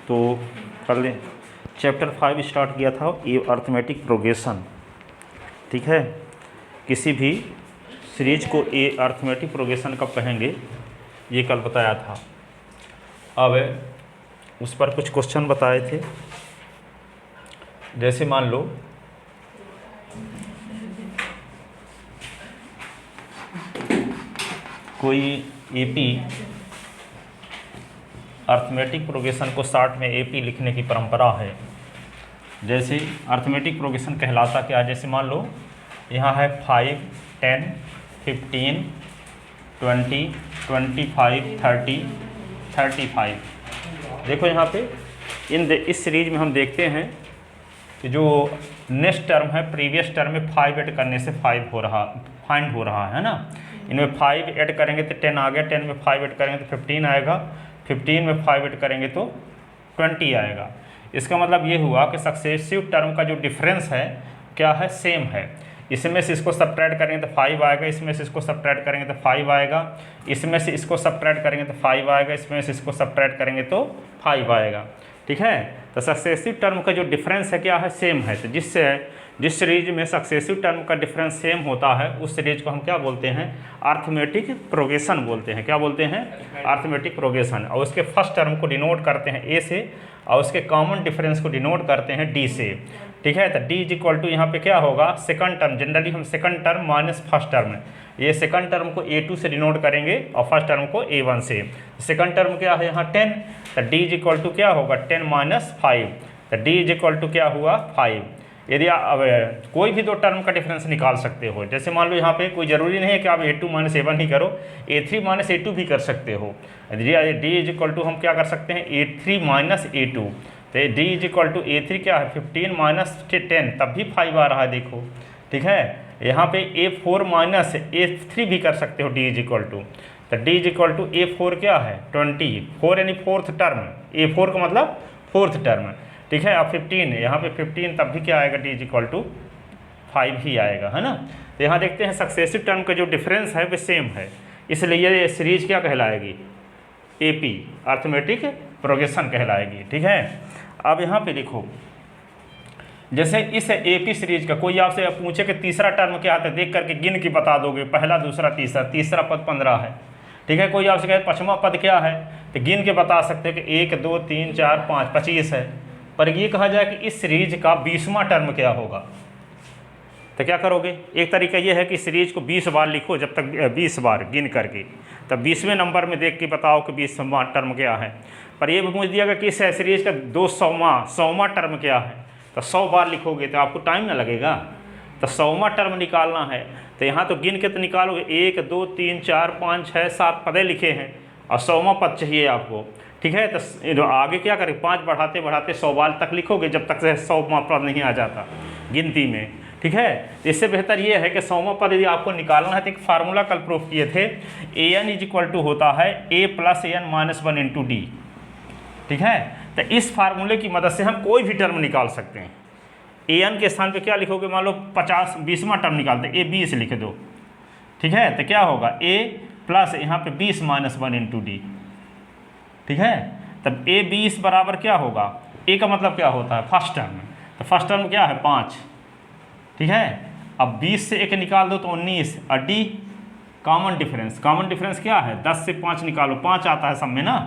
तो कर लें। चैप्टर 5 स्टार्ट किया था ये अर्थमेटिक प्रोग्रेशन, ठीक है। किसी भी सीरीज को ये अर्थमेटिक प्रोग्रेशन कब कहेंगे ये कल बताया था। अब उस पर कुछ क्वेश्चन बताए थे, जैसे मान लो कोई एपी अर्थमेटिक प्रोग्रेशन को शॉर्ट में एपी लिखने की परंपरा है। जैसे अर्थमेटिक प्रोग्रेशन कहलाता क्या है, जैसे मान लो यहाँ है 5, 10, 15, 20, 25, 30, 35। देखो यहाँ पे इस सीरीज में हम देखते हैं कि जो नेक्स्ट टर्म है प्रीवियस टर्म में 5 ऐड करने से 5 फाइंड हो रहा है ना। इनमें 5 ऐड करेंगे तो 10 आ गया, 10 में 5 ऐड करेंगे तो 15 आएगा, 15 में 5 ऐड करेंगे तो 20 आएगा। इसका मतलब ये हुआ कि सक्सेसिव टर्म का जो डिफरेंस है क्या है, सेम है। इसमें से इसको सब्ट्रैक्ट करेंगे तो 5 आएगा, इसमें से इसको सब्ट्रैक्ट करेंगे तो 5 आएगा, इसमें से इसको सब्ट्रैक्ट करेंगे तो 5 आएगा, इसमें से इसको सब्ट्रैक्ट करेंगे तो 5 आएगा, ठीक है। तो सक्सेसिव टर्म का जो डिफरेंस है क्या है, सेम है। तो जिस सीरीज में सक्सेसिव टर्म का डिफरेंस सेम होता है उस सीरीज को हम क्या बोलते हैं, अर्थमेटिक प्रोग्रेशन बोलते हैं। क्या बोलते हैं, अर्थमेटिक प्रोग्रेशन। और उसके फर्स्ट टर्म को डिनोट करते हैं ए से और उसके कॉमन डिफरेंस को डिनोट करते हैं डी से, ठीक है। तो डी इज इक्वल टू यहाँ पे क्या होगा, सेकंड टर्म। जनरली हम second term minus first term, ये सेकंड टर्म को A2 से डिनोट करेंगे और फर्स्ट टर्म को A1 से। सेकंड टर्म क्या है यहाँ 10, तो डी इज इक्वल टू क्या होगा 10 माइनस 5, तो डी इज इक्वल टू क्या हुआ 5। यदि आप कोई भी दो टर्म का डिफरेंस निकाल सकते हो, जैसे मान लो यहाँ पे कोई ज़रूरी नहीं है कि आप A2 माइनस A1 ही करो, A3 माइनस A2 भी कर सकते हो। डी इज इक्वल टू हम क्या कर सकते हैं A3 माइनस A2, तो D is equal to A3 क्या है 15 माइनस 10, तब भी 5 आ रहा है देखो, ठीक है। यहाँ पे A4 माइनस A3 भी कर सकते हो डी इज इक्वल टू, तो D is equal to A4 क्या है 20, 4 यानी फोर्थ टर्म, A4 का मतलब फोर्थ टर्म, ठीक है। अब 15 यहाँ पे 15 तब भी क्या आएगा, डी इज इक्वल टू 5 ही आएगा, है ना। तो यहाँ देखते हैं सक्सेसिव टर्म का जो डिफरेंस है वो सेम है, इसलिए ये सीरीज क्या कहलाएगी, एपी अर्थमेटिक प्रोग्रेशन कहलाएगी, ठीक है। अब यहाँ पे देखो, जैसे इस एपी सीरीज का कोई आपसे पूछे कि तीसरा टर्म क्या आता है, देख करके गिन के बता दोगे, पहला दूसरा तीसरा, तीसरा पद 15 है, ठीक है। कोई आपसे कहे पाँचवा पद क्या है, तो गिन के बता सकते हो कि 1, 2, 3, 4, 5, 25 है। पर ये कहा जाए कि इस सीरीज का 20वां टर्म क्या होगा, तो क्या करोगे, एक तरीका ये है कि सीरीज को 20 बार लिखो, जब तक 20 बार गिन करके, तब 20वें नंबर में देख के बताओ कि 20वां टर्म क्या है। पर ये भी पूछ दिया कि इस सीरीज का 100वां टर्म क्या है, तो 100 बार लिखोगे तो आपको टाइम ना लगेगा। तो 100वां टर्म निकालना है तो यहाँ तो गिन के तो निकालोगे, 1, 2, 3, 4, 5, 6, 7 पदे लिखे हैं और 100वां पद चाहिए आपको, ठीक है। तो आगे क्या करें, 5 बढ़ाते बढ़ाते 100 बार तक लिखोगे, जब तक से 100वां पद नहीं आ जाता गिनती में, ठीक है। इससे बेहतर ये है कि 100वां पद यदि आपको निकालना है तो एक फार्मूला कल प्रूफ किए थे, an इज इक्वल टू होता है a plus an minus 1 into D, ठीक है। तो इस फार्मूले की मदद से हम कोई भी टर्म निकाल सकते हैं। an के स्थान पे क्या लिखोगे, मान लो 20वां टर्म निकालते हैं, a 20 लिख दो, ठीक है। तो क्या होगा a प्लस यहाँ पे 20 माइनस 1 इंटू डी, ठीक है। तब a 20 बराबर क्या होगा, a का मतलब क्या होता है फर्स्ट टर्म, तो फर्स्ट टर्म क्या है 5, ठीक है। अब 20 से 1 निकाल दो तो 19, और डी कॉमन डिफरेंस क्या है, 10 से 5 निकालो, 5 आता है सब में ना,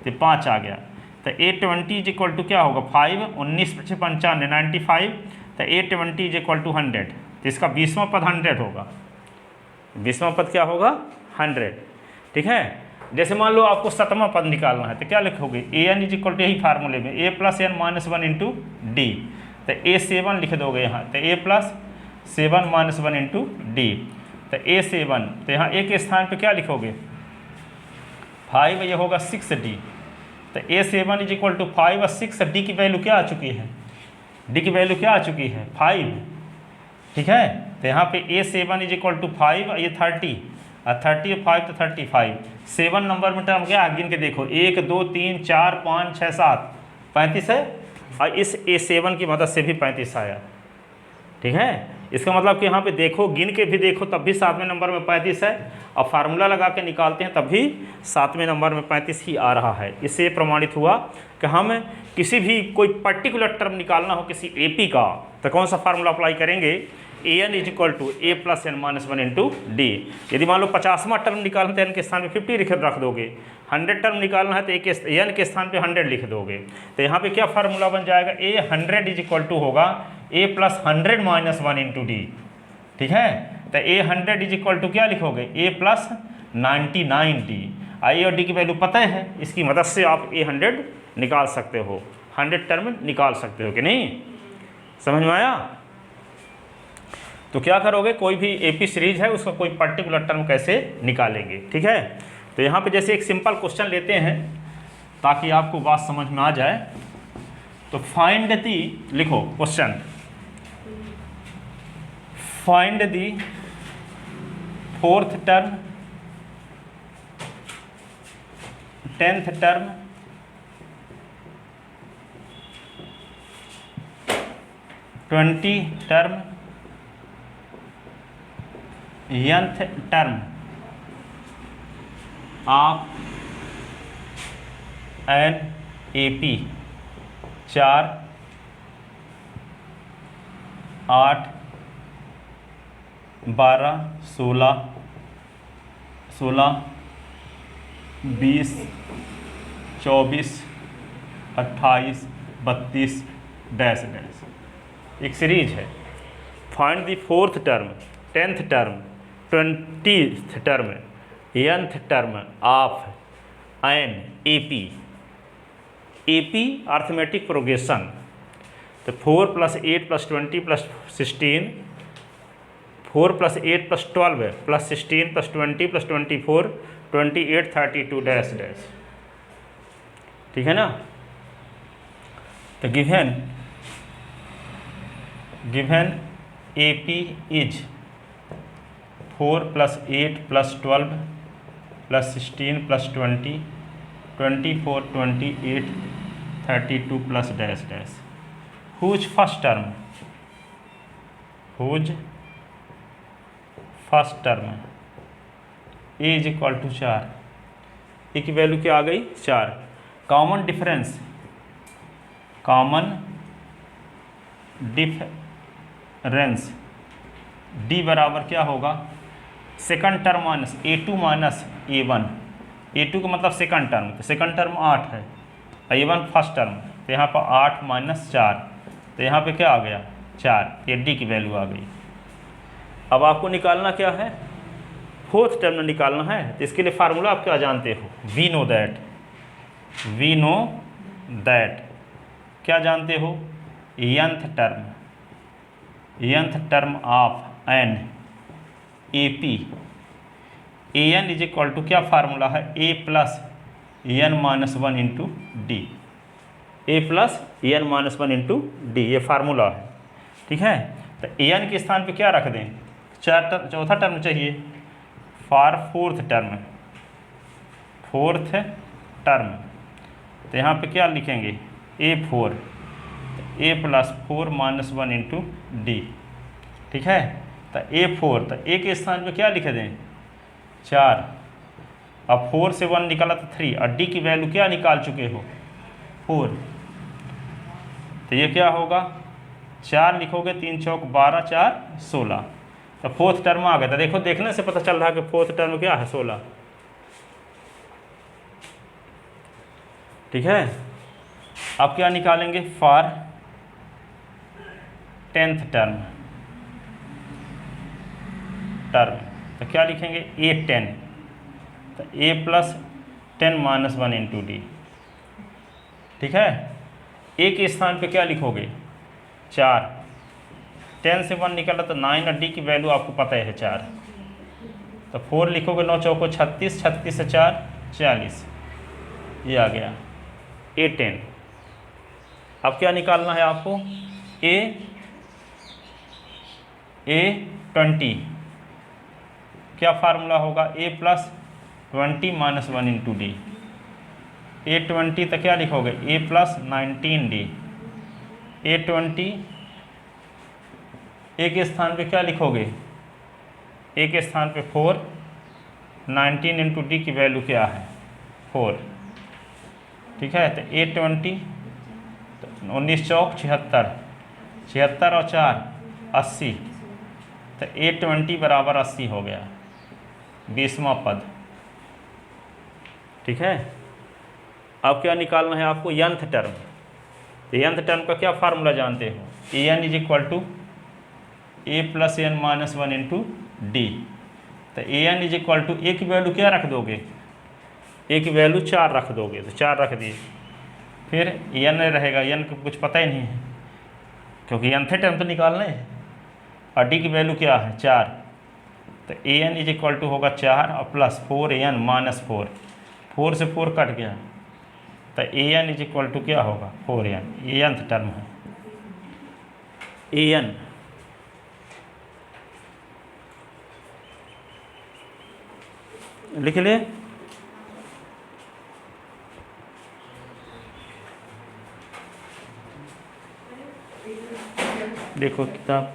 तो 5 आ गया। तो A20 इज इक्वल टू क्या होगा 5, 19 × 95 95, तो A20 इज इक्वल टू 100, तो इसका 20वां पद 100 होगा, 20वां पद क्या होगा 100, ठीक है। जैसे मान लो आपको 7वां पद निकालना है तो क्या लिखोगे, an इज इक्वल टू यही फार्मूले में a plus n minus 1 into D, तो A7 लिख दोगे यहाँ, तो a plus 7 minus 1 into D, तो A7, तो यहाँ a के स्थान पे क्या लिखोगे 5, ये होगा 6d, तो A7 इज इक्वल टू 5 और 6, डी की वैल्यू क्या आ चुकी है, डी की वैल्यू क्या आ चुकी है 5, ठीक है। तो यहाँ पे A7 इज इक्वल टू 5 और ये 30, और 30 और 5 तो 35, 7 नंबर में टर्म क्या है गिन के देखो, 1, 2, 3, 4, 5, 6, 7, 35 है, और इस A7 की मदद से भी 35 आया, ठीक है। इसका मतलब कि यहाँ पे देखो, गिन के भी देखो तब भी 7वें नंबर में 35 है, और फार्मूला लगा के निकालते हैं तब भी 7वें नंबर में 35 ही आ रहा है। इससे ये प्रमाणित हुआ कि हम किसी भी कोई पर्टिकुलर टर्म निकालना हो किसी AP का तो कौन सा फार्मूला अप्लाई करेंगे, an is equal to a plus n minus 1 into D. यदि मान लो 50वां टर्म निकालना है तो n के स्थान पे 50 रख दोगे, 100 टर्म निकालना है तो n के स्थान पे 100 लिख दोगे। तो यहाँ पे क्या फार्मूला बन जाएगा, a 100 इज इक्वल टू होगा a plus 100 minus 1 into D. ठीक है, तो a 100 इज इक्वल टू क्या लिखोगे, a प्लस 99d। आई और डी की वैल्यू पता है, इसकी मदद से आप a 100 निकाल सकते हो, 100 टर्म निकाल सकते हो कि नहीं, समझ में आया। तो क्या करोगे, कोई भी AP सीरीज है उसका कोई पर्टिकुलर टर्म कैसे निकालेंगे। ठीक है, तो यहाँ पे जैसे एक सिंपल क्वेश्चन लेते हैं ताकि आपको बात समझ में आ जाए। तो फाइंड दी, लिखो question, find the 4th term, 10th term, 20 term, nth term of an AP। 4, 8, 12, 16, 20, 24, 28, 32 dash dash. एक सीरीज है। Find the 4th term, 10th term, 20th term, nth term of an AP। AP arithmetic progression. तो 4 + 8 + 20 + 16, 4 + 8 + 12 + 16 + 20 + 24, 28, 32 dash dash. ठीक है ना। तो given AP is 4 + 8 + 12 + 16 + 20, 24, 28, 32 plus dash dash. Whose first term, whose first term A is equal to 4। A की value क्या आ गई 4। Common difference, common difference D बराबर क्या होगा, second term minus A2 minus A1। A2 का मतलब सेकंड टर्म, तो सेकंड टर्म 8 है, A1 फर्स्ट टर्म, तो यहाँ पर 8 - 4, तो यहाँ पे क्या आ गया 4। ये डी की वैल्यू आ गई। अब आपको निकालना क्या है, 4th टर्म निकालना है। तो इसके लिए फार्मूला आप क्या जानते हो, वी नो दैट क्या जानते हो, nth term of an AP। an is equal to क्या फार्मूला है, a + n - 1 into D. a + n - 1 into D, ये फार्मूला है। ठीक है, तो an के स्थान पे क्या रख दें, चौथा टर्म चाहिए फॉर 4th टर्म, तो यहाँ पे क्या लिखेंगे A4, a + 4 - 1 इंटू डी। ठीक है, तो A4, तो A के स्थान पे क्या लिख दें 4। अब 4 से 1 निकाला तो 3, और डी की वैल्यू क्या निकाल चुके हो 4। तो ये क्या होगा 4 लिखोगे, 3 चौक 12, 4 16, तो 4th टर्म आ गया। तो देखो, देखने से पता चल रहा है कि 4th टर्म क्या है 16। ठीक है, अब क्या निकालेंगे फॉर 10th टर्म, तो क्या लिखेंगे A10, तो A + 10 - 1 इंटू डी। ठीक है, A के स्थान पे क्या लिखोगे 4, 10 से 1 निकला तो 9, और डी की वैल्यू आपको पता है 4, तो 4 लिखोगे, 9 चौको 36, 36 से 4 40, ये आ गया A10। अब क्या निकालना है आपको A20, क्या फार्मूला होगा A + 20 - 1 इंटू डी। A20 तो क्या लिखोगे A + 19d, A20 एक स्थान पे क्या लिखोगे, एक स्थान पे 4, 19 इंटू डी की वैल्यू क्या है 4, ठीक है। तो 820, 19 चौक 76, 76 और 4 80, तो 820 बराबर 80 हो गया, 20वां पद, ठीक है। अब क्या निकालना है आपको, nth टर्म। तो nth टर्म का क्या फार्मूला जानते हो, an is equal to a plus N minus 1 into D. तो an is equal to A की वैल्यू क्या रख दोगे, ए की वैल्यू 4 रख दोगे, तो 4 रख दिए, फिर n रहेगा, n को कुछ पता ही नहीं है क्योंकि nth टर्म तो निकालना है, और डी की वैल्यू क्या है 4, तो an इज इक्वल टू होगा 4 और प्लस 4an माइनस 4, 4 से 4 कट गया, तो an इज इक्वल टू क्या होगा 4n, ये nth टर्म है an। लिख ले, देखो किताब